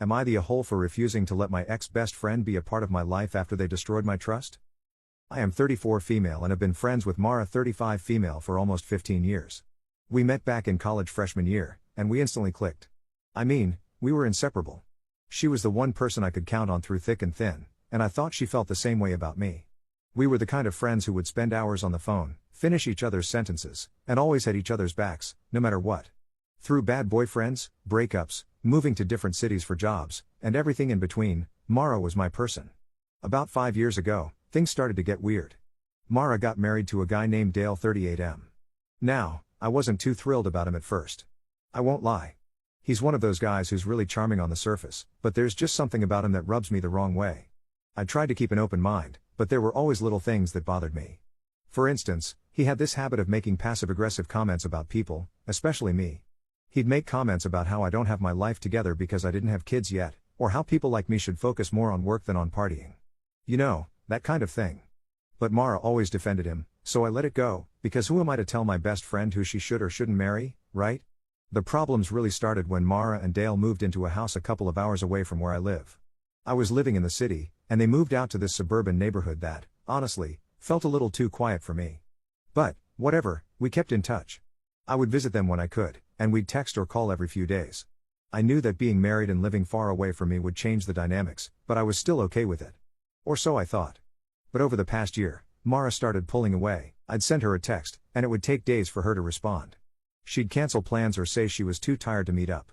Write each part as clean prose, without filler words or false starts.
Am I the a-hole for refusing to let my ex-best friend be a part of my life after they destroyed my trust? I am 34 female and have been friends with Mara 35 female for almost 15 years. We met back in college freshman year, and we instantly clicked. I mean, we were inseparable. She was the one person I could count on through thick and thin, and I thought she felt the same way about me. We were the kind of friends who would spend hours on the phone, finish each other's sentences, and always had each other's backs, no matter what. Through bad boyfriends, breakups, moving to different cities for jobs, and everything in between, Mara was my person. About 5 years ago, things started to get weird. Mara got married to a guy named Dale 38M. Now, I wasn't too thrilled about him at first. I won't lie. He's one of those guys who's really charming on the surface, but there's just something about him that rubs me the wrong way. I tried to keep an open mind, but there were always little things that bothered me. For instance, he had this habit of making passive-aggressive comments about people, especially me. He'd make comments about how I don't have my life together because I didn't have kids yet, or how people like me should focus more on work than on partying. You know, that kind of thing. But Mara always defended him, so I let it go, because who am I to tell my best friend who she should or shouldn't marry, right? The problems really started when Mara and Dale moved into a house a couple of hours away from where I live. I was living in the city, and they moved out to this suburban neighborhood that, honestly, felt a little too quiet for me. But, whatever, we kept in touch. I would visit them when I could, and we'd text or call every few days. I knew that being married and living far away from me would change the dynamics, but I was still okay with it. Or so I thought. But over the past year, Mara started pulling away. I'd send her a text, and it would take days for her to respond. She'd cancel plans or say she was too tired to meet up.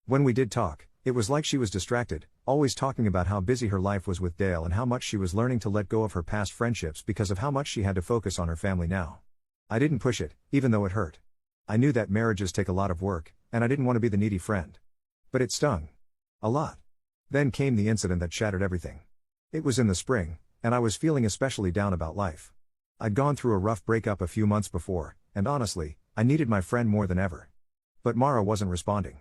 When we did talk, it was like she was distracted, always talking about how busy her life was with Dale and how much she was learning to let go of her past friendships because of how much she had to focus on her family now. I didn't push it, even though it hurt. I knew that marriages take a lot of work, and I didn't want to be the needy friend. But it stung. A lot. Then came the incident that shattered everything. It was in the spring, and I was feeling especially down about life. I'd gone through a rough breakup a few months before, and honestly, I needed my friend more than ever. But Mara wasn't responding.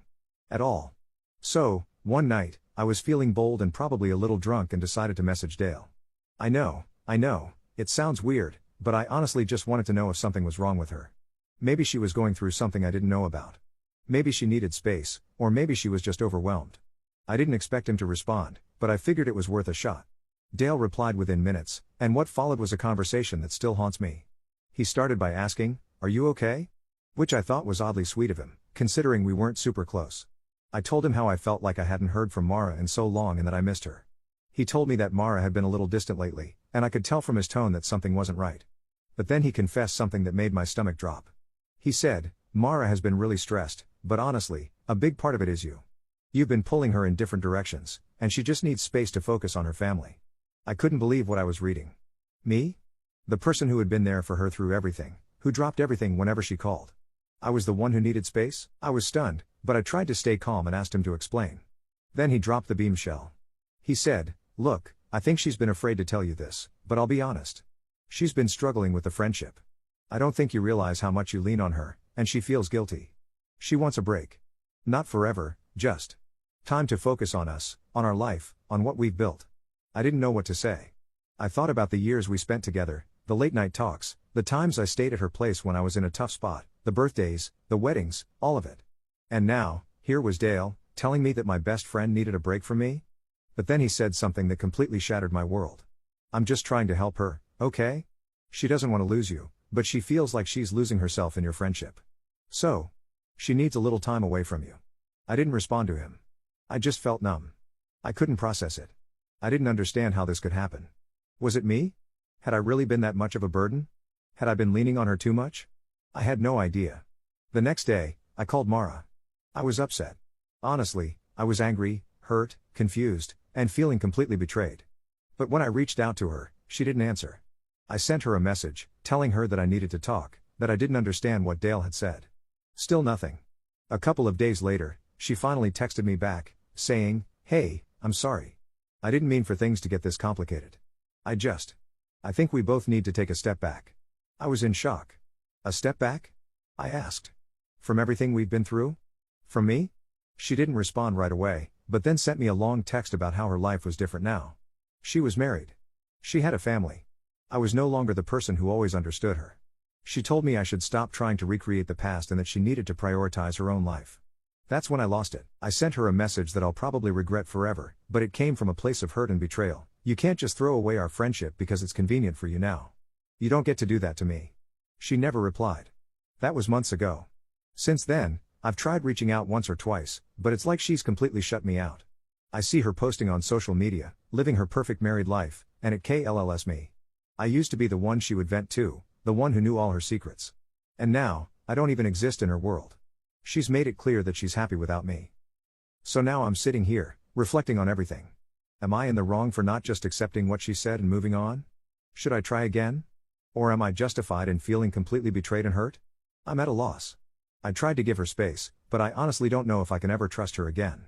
At all. So, one night, I was feeling bold and probably a little drunk and decided to message Dale. I know, it sounds weird, but I honestly just wanted to know if something was wrong with her. Maybe she was going through something I didn't know about. Maybe she needed space, or maybe she was just overwhelmed. I didn't expect him to respond, but I figured it was worth a shot. Dale replied within minutes, and what followed was a conversation that still haunts me. He started by asking, "Are you okay?" Which I thought was oddly sweet of him, considering we weren't super close. I told him how I felt like I hadn't heard from Mara in so long and that I missed her. He told me that Mara had been a little distant lately, and I could tell from his tone that something wasn't right. But then he confessed something that made my stomach drop. He said, "Mara has been really stressed, but honestly, a big part of it is you. You've been pulling her in different directions, and she just needs space to focus on her family." I couldn't believe what I was reading. Me? The person who had been there for her through everything, who dropped everything whenever she called. I was the one who needed space? I was stunned, but I tried to stay calm and asked him to explain. Then he dropped the bombshell. He said, "Look, I think she's been afraid to tell you this, but I'll be honest. She's been struggling with the friendship. I don't think you realize how much you lean on her, and she feels guilty. She wants a break. Not forever, just time to focus on us, on our life, on what we've built." I didn't know what to say. I thought about the years we spent together, the late night talks, the times I stayed at her place when I was in a tough spot, the birthdays, the weddings, all of it. And now, here was Dale, telling me that my best friend needed a break from me? But then he said something that completely shattered my world. "I'm just trying to help her, okay? She doesn't want to lose you, but she feels like she's losing herself in your friendship. So, she needs a little time away from you." I didn't respond to him. I just felt numb. I couldn't process it. I didn't understand how this could happen. Was it me? Had I really been that much of a burden? Had I been leaning on her too much? I had no idea. The next day, I called Mara. I was upset. Honestly, I was angry, hurt, confused, and feeling completely betrayed. But when I reached out to her, she didn't answer. I sent her a message, telling her that I needed to talk, that I didn't understand what Dale had said. Still nothing. A couple of days later, she finally texted me back, saying, "Hey, I'm sorry. I didn't mean for things to get this complicated. I think we both need to take a step back." I was in shock. A step back? I asked. From everything we've been through? From me? She didn't respond right away, but then sent me a long text about how her life was different now. She was married. She had a family. I was no longer the person who always understood her. She told me I should stop trying to recreate the past and that she needed to prioritize her own life. That's when I lost it. I sent her a message that I'll probably regret forever, but it came from a place of hurt and betrayal. You can't just throw away our friendship because it's convenient for you now. You don't get to do that to me. She never replied. That was months ago. Since then, I've tried reaching out once or twice, but it's like she's completely shut me out. I see her posting on social media, living her perfect married life, and it kills me. I used to be the one she would vent to, the one who knew all her secrets. And now, I don't even exist in her world. She's made it clear that she's happy without me. So now I'm sitting here, reflecting on everything. Am I in the wrong for not just accepting what she said and moving on? Should I try again? Or am I justified in feeling completely betrayed and hurt? I'm at a loss. I tried to give her space, but I honestly don't know if I can ever trust her again.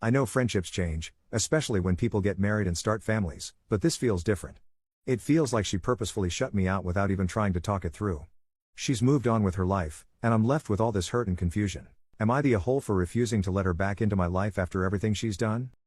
I know friendships change, especially when people get married and start families, but this feels different. It feels like she purposefully shut me out without even trying to talk it through. She's moved on with her life, and I'm left with all this hurt and confusion. Am I the a-hole for refusing to let her back into my life after everything she's done?